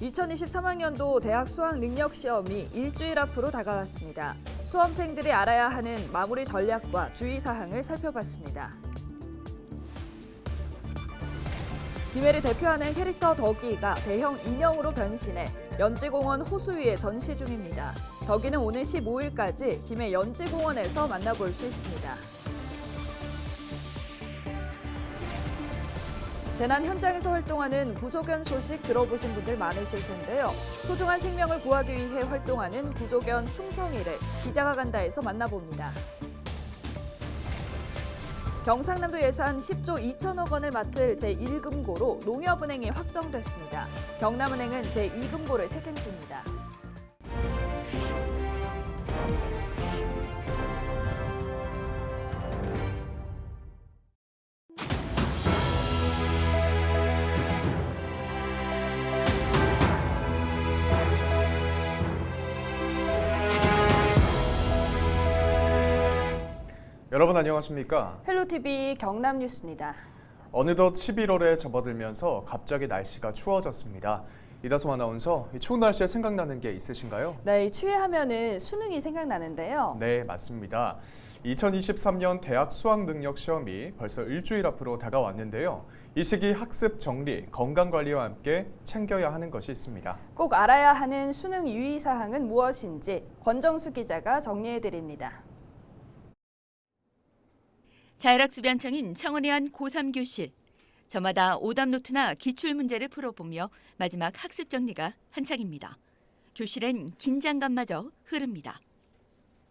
2023학년도 대학 수학 능력 시험이 일주일 앞으로 다가왔습니다. 수험생들이 알아야 하는 마무리 전략과 주의사항을 살펴봤습니다. 김해를 대표하는 캐릭터 덕이가 대형 인형으로 변신해 연지공원 호수 위에 전시 중입니다. 덕이는 오늘 15일까지 김해 연지공원에서 만나볼 수 있습니다. 재난 현장에서 활동하는 구조견 소식 들어보신 분들 많으실 텐데요. 소중한 생명을 구하기 위해 활동하는 구조견 충성이를 기자가 간다에서 만나봅니다. 경상남도 예산 10조 2천억 원을 맡을 제1금고로 농협은행이 확정됐습니다. 경남은행은 제2금고를 책임 집니다. 여러분 안녕하십니까? 헬로티비 경남뉴스입니다. 어느덧 11월에 접어들면서 갑자기 날씨가 추워졌습니다. 이다솜 아나운서, 이 추운 날씨에 생각나는 게 있으신가요? 네, 추위하면은 수능이 생각나는데요. 네, 맞습니다. 2023년 대학 수학 능력 시험이 벌써 일주일 앞으로 다가왔는데요. 이 시기 학습 정리, 건강관리와 함께 챙겨야 하는 것이 있습니다. 꼭 알아야 하는 수능 유의사항은 무엇인지 권정수 기자가 정리해드립니다. 자율학습연청인 청원에 한 고3 교실. 저마다 오답노트나 기출문제를 풀어보며 마지막 학습 정리가 한창입니다. 교실엔 긴장감마저 흐릅니다.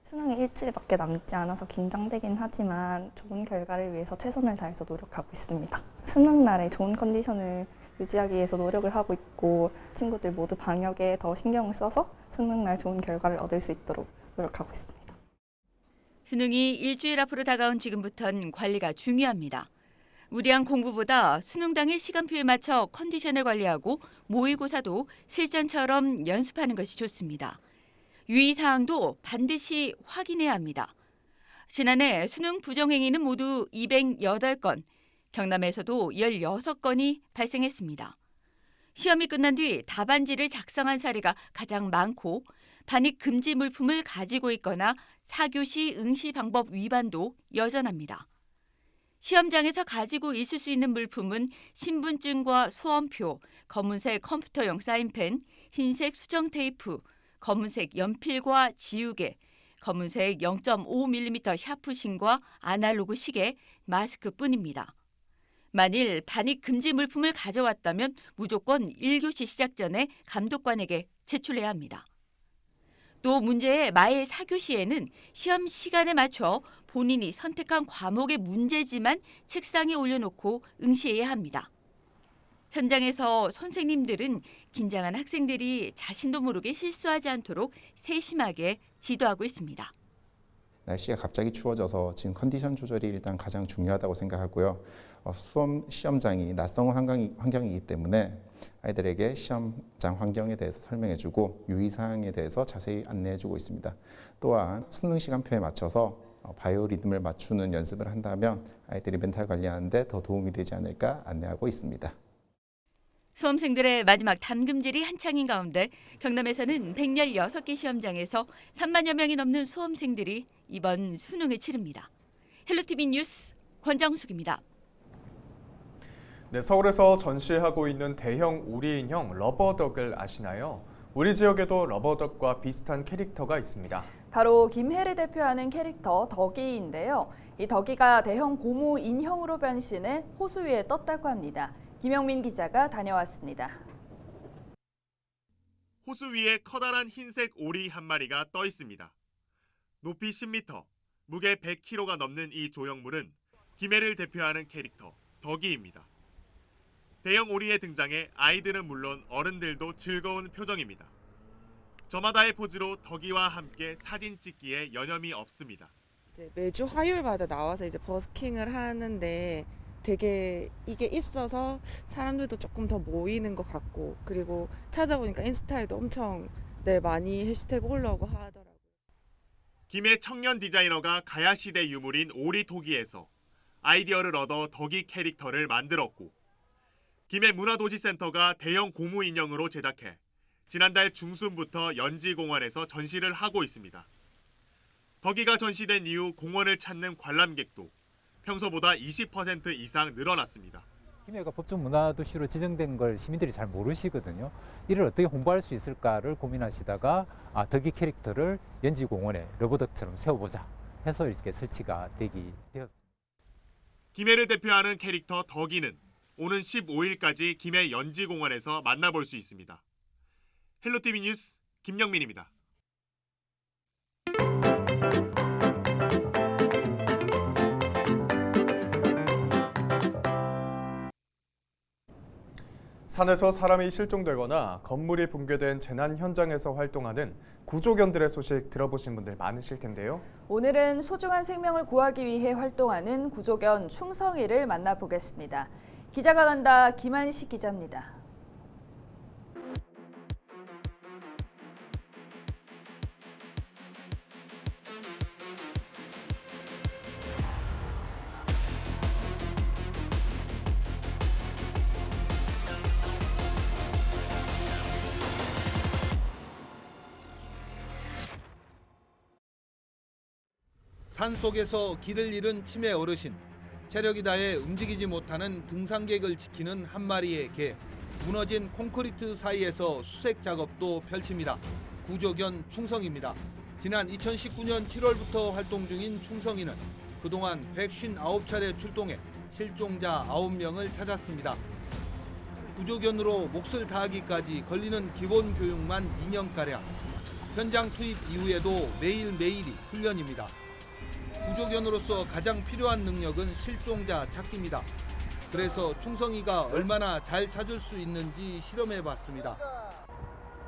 수능이 일주일밖에 남지 않아서 긴장되긴 하지만 좋은 결과를 위해서 최선을 다해서 노력하고 있습니다. 수능 날에 좋은 컨디션을 유지하기 위해서 노력을 하고 있고 친구들 모두 방역에 더 신경을 써서 수능 날 좋은 결과를 얻을 수 있도록 노력하고 있습니다. 수능이 일주일 앞으로 다가온 지금부턴 관리가 중요합니다. 무리한 공부보다 수능 당일 시간표에 맞춰 컨디션을 관리하고 모의고사도 실전처럼 연습하는 것이 좋습니다. 유의사항도 반드시 확인해야 합니다. 지난해 수능 부정행위는 모두 208건, 경남에서도 16건이 발생했습니다. 시험이 끝난 뒤 답안지를 작성한 사례가 가장 많고 반입 금지 물품을 가지고 있거나 4교시 응시 방법 위반도 여전합니다. 시험장에서 가지고 있을 수 있는 물품은 신분증과 수험표, 검은색 컴퓨터용 사인펜, 흰색 수정 테이프, 검은색 연필과 지우개, 검은색 0.5mm 샤프심과 아날로그 시계, 마스크뿐입니다. 만일 반입 금지 물품을 가져왔다면 무조건 1교시 시작 전에 감독관에게 제출해야 합니다. 또 문제의 말 4교시에는 시험 시간에 맞춰 본인이 선택한 과목의 문제지만 책상에 올려놓고 응시해야 합니다. 현장에서 선생님들은 긴장한 학생들이 자신도 모르게 실수하지 않도록 세심하게 지도하고 있습니다. 날씨가 갑자기 추워져서 지금 컨디션 조절이 일단 가장 중요하다고 생각하고요. 시험장이 낯선 환경이기 때문에 아이들에게 시험장 환경에 대해서 설명해주고 유의사항에 대해서 자세히 안내해주고 있습니다. 또한 수능 시간표에 맞춰서 바이오 리듬을 맞추는 연습을 한다면 아이들이 멘탈 관리하는데 더 도움이 되지 않을까 안내하고 있습니다. 수험생들의 마지막 담금질이 한창인 가운데 경남에서는 116개 시험장에서 3만여 명이 넘는 수험생들이 이번 수능을 치릅니다. 헬로티비 뉴스 권정숙입니다. 네, 서울에서 전시하고 있는 대형 오리 인형 러버덕을 아시나요? 우리 지역에도 러버덕과 비슷한 캐릭터가 있습니다. 바로 김해를 대표하는 캐릭터 덕이인데요. 이 덕이가 대형 고무 인형으로 변신해 호수 위에 떴다고 합니다. 김영민 기자가 다녀왔습니다. 호수 위에 커다란 흰색 오리 한 마리가 떠 있습니다. 높이 10m, 무게 100kg가 넘는 이 조형물은 김해를 대표하는 캐릭터 덕이입니다. 대형 오리의 등장에 아이들은 물론 어른들도 즐거운 표정입니다. 저마다의 포즈로 덕이와 함께 사진 찍기에 여념이 없습니다. 이제 매주 화요일마다 나와서 이제 버스킹을 하는데 되게 이게 있어서 사람들도 조금 더 모이는 것 같고 그리고 찾아보니까 인스타에도 엄청 많이 해시태그 올라오고 하더라고요. 김해 청년 디자이너가 가야시대 유물인 오리 토기에서 아이디어를 얻어 덕이 캐릭터를 만들었고 김해 문화도시센터가 대형 고무 인형으로 제작해 지난달 중순부터 연지공원에서 전시를 하고 있습니다. 덕이가 전시된 이후 공원을 찾는 관람객도 평소보다 20% 이상 늘어났습니다. 김해가 법정 문화도시로 지정된 걸 시민들이 잘 모르시거든요. 이를 어떻게 홍보할 수 있을까를 고민하시다가 덕이 캐릭터를 연지공원에 러브덕처럼 세워보자 해서 이렇게 설치가 되기 되었습니다. 김해를 대표하는 캐릭터 덕이는 오는 15일까지 김해 연지공원에서 만나볼 수 있습니다. 헬로티비 뉴스 김영민입니다. 산에서 사람이 실종되거나 건물이 붕괴된 재난 현장에서 활동하는 구조견들의 소식 들어보신 분들 많으실 텐데요. 오늘은 소중한 생명을 구하기 위해 활동하는 구조견 충성이를 만나보겠습니다. 기자가 간다 김한식 기자입니다. 산속에서 길을 잃은 치매 어르신, 체력이 다해 움직이지 못하는 등산객을 지키는 한 마리의 개, 무너진 콘크리트 사이에서 수색 작업도 펼칩니다. 구조견 충성입니다. 지난 2019년 7월부터 활동 중인 충성이는 그동안 159차례 출동해 실종자 9명을 찾았습니다. 구조견으로 몫을 다하기까지 걸리는 기본 교육만 2년가량. 현장 투입 이후에도 매일매일이 훈련입니다. 구조견으로서 가장 필요한 능력은 실종자 찾기입니다. 그래서 충성이가 얼마나 잘 찾을 수 있는지 실험해봤습니다.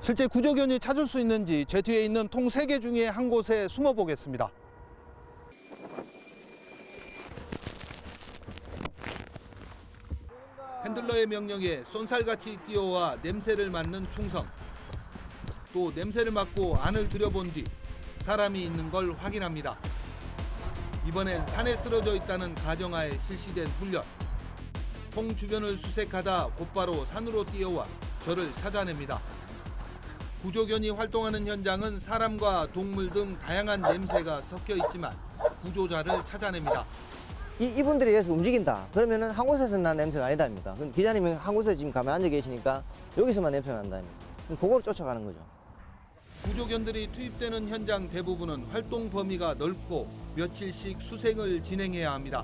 실제 구조견이 찾을 수 있는지 제 뒤에 있는 통 3개 중에 한 곳에 숨어보겠습니다. 핸들러의 명령에 쏜살같이 뛰어와 냄새를 맡는 충성. 또 냄새를 맡고 안을 들여본 뒤 사람이 있는 걸 확인합니다. 이번엔 산에 쓰러져 있다는 가정하에 실시된 훈련. 통 주변을 수색하다 곧바로 산으로 뛰어와 저를 찾아냅니다. 구조견이 활동하는 현장은 사람과 동물 등 다양한 냄새가 섞여 있지만 구조자를 찾아냅니다. 이분들에 의해서 움직인다. 그러면은 한 곳에서 난 냄새가 아니다 아닙니까? 그럼 기자님이 한 곳에 지금 가면 앉아 계시니까 여기서만 냄새가 난다 아닙니까? 그럼 그걸 쫓아가는 거죠. 구조견들이 투입되는 현장 대부분은 활동 범위가 넓고 며칠씩 수색을 진행해야 합니다.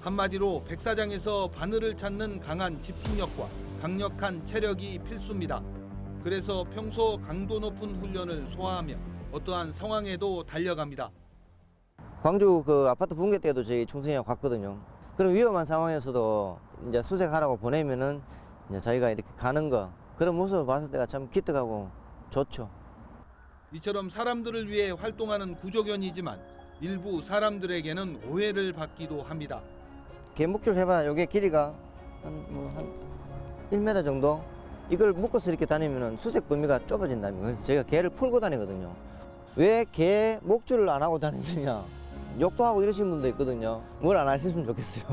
한마디로 백사장에서 바늘을 찾는 강한 집중력과 강력한 체력이 필수입니다. 그래서 평소 강도 높은 훈련을 소화하며 어떠한 상황에도 달려갑니다. 광주 그 아파트 붕괴 때도 저희 충성이가 갔거든요. 그런 위험한 상황에서도 이제 수색하라고 보내면은 이제 저희가 이렇게 가는 거 그런 모습을 봤을 때가 참 기특하고 좋죠. 이처럼 사람들을 위해 활동하는 구조견이지만 일부 사람들에게는 오해를 받기도 합니다. 개목줄 해봐야 이게 길이가 한 1m 정도? 이걸 묶어서 이렇게 다니면 수색 범위가 좁아진답니다. 그래서 제가 개를 풀고 다니거든요. 왜 개 목줄을 안 하고 다니느냐? 욕도 하고 이러시는 분도 있거든요. 뭘 안 하셨으면 좋겠어요.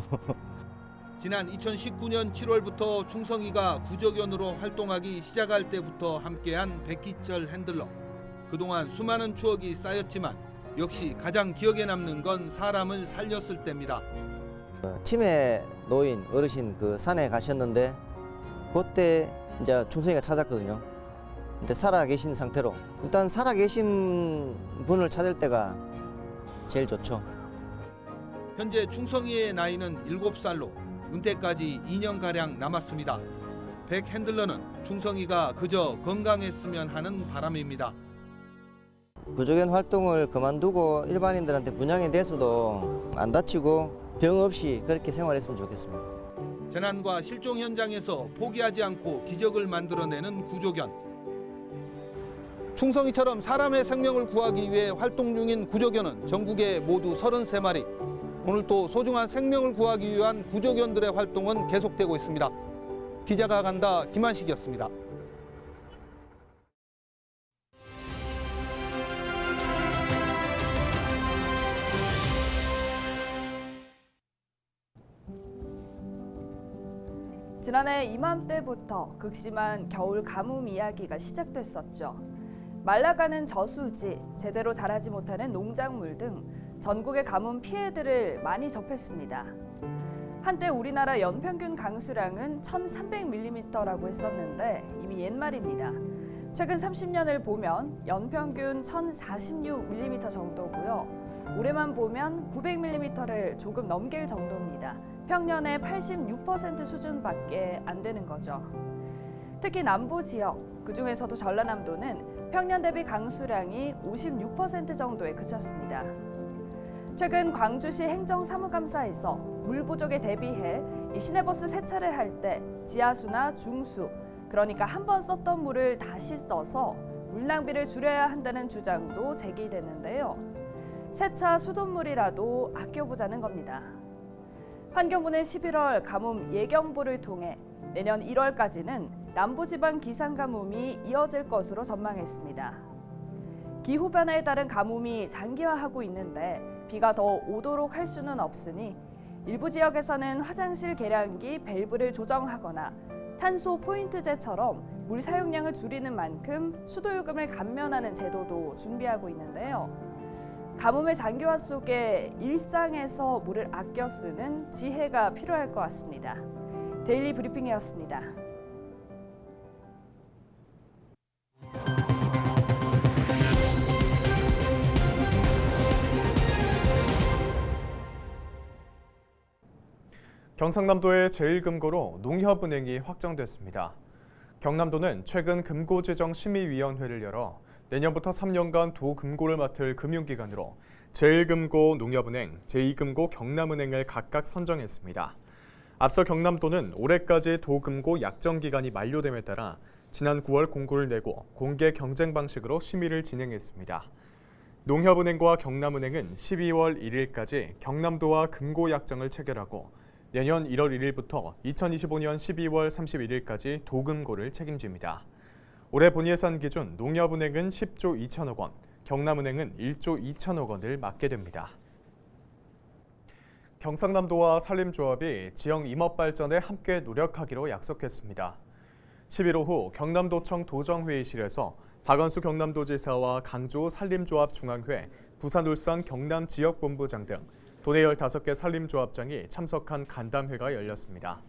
지난 2019년 7월부터 충성이가 구조견으로 활동하기 시작할 때부터 함께한 백희철 핸들러. 그동안 수많은 추억이 쌓였지만 역시 가장 기억에 남는 건 사람을 살렸을 때입니다. 치매 노인 어르신 그 산에 가셨는데 그때 이제 충성이가 찾았거든요. 근데 살아 계신 상태로 일단 살아 계신 분을 찾을 때가 제일 좋죠. 현재 충성이의 나이는 7살로 은퇴까지 2년가량 남았습니다. 백 핸들러는 충성이가 그저 건강했으면 하는 바람입니다. 구조견 활동을 그만두고 일반인들한테 분양이 돼서도 안 다치고 병 없이 그렇게 생활했으면 좋겠습니다. 재난과 실종 현장에서 포기하지 않고 기적을 만들어내는 구조견. 충성이처럼 사람의 생명을 구하기 위해 활동 중인 구조견은 전국에 모두 33마리. 오늘 또 소중한 생명을 구하기 위한 구조견들의 활동은 계속되고 있습니다. 기자가 간다 김한식이었습니다. 지난해 이맘때부터 극심한 겨울 가뭄 이야기가 시작됐었죠. 말라가는 저수지, 제대로 자라지 못하는 농작물 등 전국의 가뭄 피해들을 많이 접했습니다. 한때 우리나라 연평균 강수량은 1,300mm라고 했었는데 이미 옛말입니다. 최근 30년을 보면 연평균 1,046mm 정도고요. 올해만 보면 900mm를 조금 넘길 정도입니다. 평년의 86% 수준밖에 안 되는 거죠. 특히 남부 지역, 그중에서도 전라남도는 평년 대비 강수량이 56% 정도에 그쳤습니다. 최근 광주시 행정사무감사에서 물 부족에 대비해 이 시내버스 세차를 할 때 지하수나 중수, 그러니까 한 번 썼던 물을 다시 써서 물 낭비를 줄여야 한다는 주장도 제기됐는데요. 세차 수돗물이라도 아껴보자는 겁니다. 환경부는 11월 가뭄 예경보를 통해 내년 1월까지는 남부지방 기상가뭄이 이어질 것으로 전망했습니다. 기후변화에 따른 가뭄이 장기화하고 있는데 비가 더 오도록 할 수는 없으니 일부 지역에서는 화장실 계량기 밸브를 조정하거나 탄소 포인트제처럼 물 사용량을 줄이는 만큼 수도요금을 감면하는 제도도 준비하고 있는데요. 가뭄의 장기화 속에 일상에서 물을 아껴 쓰는 지혜가 필요할 것 같습니다. 데일리 브리핑이었습니다. 경상남도의 제1금고로 농협은행이 확정됐습니다. 경남도는 최근 금고지정심의위원회를 열어 내년부터 3년간 도금고를 맡을 금융기관으로 제1금고 농협은행, 제2금고 경남은행을 각각 선정했습니다. 앞서 경남도는 올해까지 도금고 약정기간이 만료됨에 따라 지난 9월 공고를 내고 공개 경쟁 방식으로 심의를 진행했습니다. 농협은행과 경남은행은 12월 1일까지 경남도와 금고 약정을 체결하고 내년 1월 1일부터 2025년 12월 31일까지 도금고를 책임집니다. 올해 본예산 기준 농협은행은 10조 2천억 원, 경남은행은 1조 2천억 원을 맡게 됩니다. 경상남도와 산림조합이 지역 임업 발전에 함께 노력하기로 약속했습니다. 10일 오후 경남도청 도정회의실에서 박원수 경남도지사와 강조 산림조합 중앙회, 부산 울산 경남지역본부장 등 도내 15개 산림조합장이 참석한 간담회가 열렸습니다.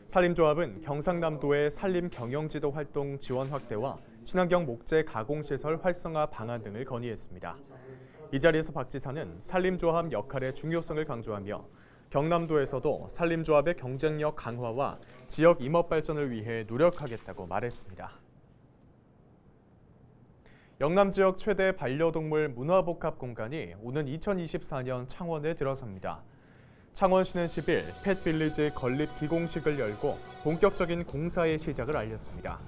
산림조합은 경상남도의 산림 경영지도 활동 지원 확대와 친환경 목재 가공시설 활성화 방안 등을 건의했습니다. 이 자리에서 박 지사는 산림조합 역할의 중요성을 강조하며 경남도에서도 산림조합의 경쟁력 강화와 지역 임업 발전을 위해 노력하겠다고 말했습니다. 영남 지역 최대 반려동물 문화복합 공간이 오는 2024년 창원에 들어섭니다. 창원시는 10일 펫빌리지 건립 기공식을 열고 본격적인 공사의 시작을 알렸습니다.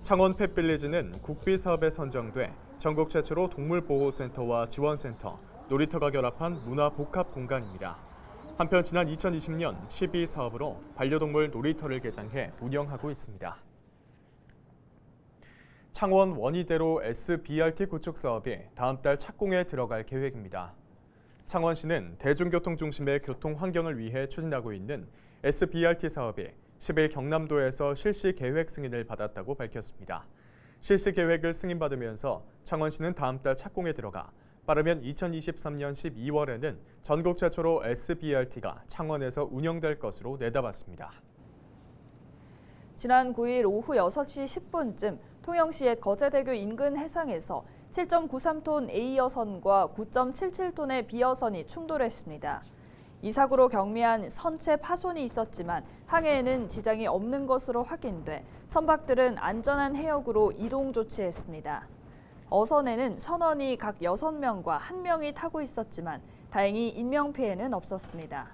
창원 펫빌리지는 국비 사업에 선정돼 전국 최초로 동물보호센터와 지원센터, 놀이터가 결합한 문화복합 공간입니다. 한편 지난 2020년 12 사업으로 반려동물 놀이터를 개장해 운영하고 있습니다. 창원 원희대로 SBRT 구축 사업이 다음 달 착공에 들어갈 계획입니다. 창원시는 대중교통 중심의 교통 환경을 위해 추진하고 있는 SBRT 사업이 10일 경남도에서 실시 계획 승인을 받았다고 밝혔습니다. 실시 계획을 승인받으면서 창원시는 다음 달 착공에 들어가 빠르면 2023년 12월에는 전국 최초로 SBRT가 창원에서 운영될 것으로 내다봤습니다. 지난 9일 오후 6시 10분쯤 통영시의 거제대교 인근 해상에서 7.93톤 A여선과 9.77톤의 B여선이 충돌했습니다. 이 사고로 경미한 선체 파손이 있었지만 항해에는 지장이 없는 것으로 확인돼 선박들은 안전한 해역으로 이동 조치했습니다. 어선에는 선원이 각 6명과 1명이 타고 있었지만 다행히 인명피해는 없었습니다.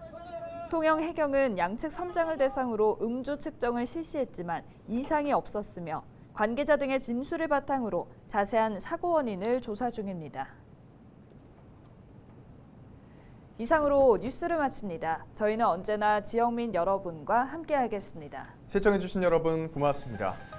통영해경은 양측 선장을 대상으로 음주 측정을 실시했지만 이상이 없었으며 관계자 등의 진술을 바탕으로 자세한 사고 원인을 조사 중입니다. 이상으로 뉴스를 마칩니다. 저희는 언제나 지역민 여러분과 함께하겠습니다. 시청해주신 여러분 고맙습니다.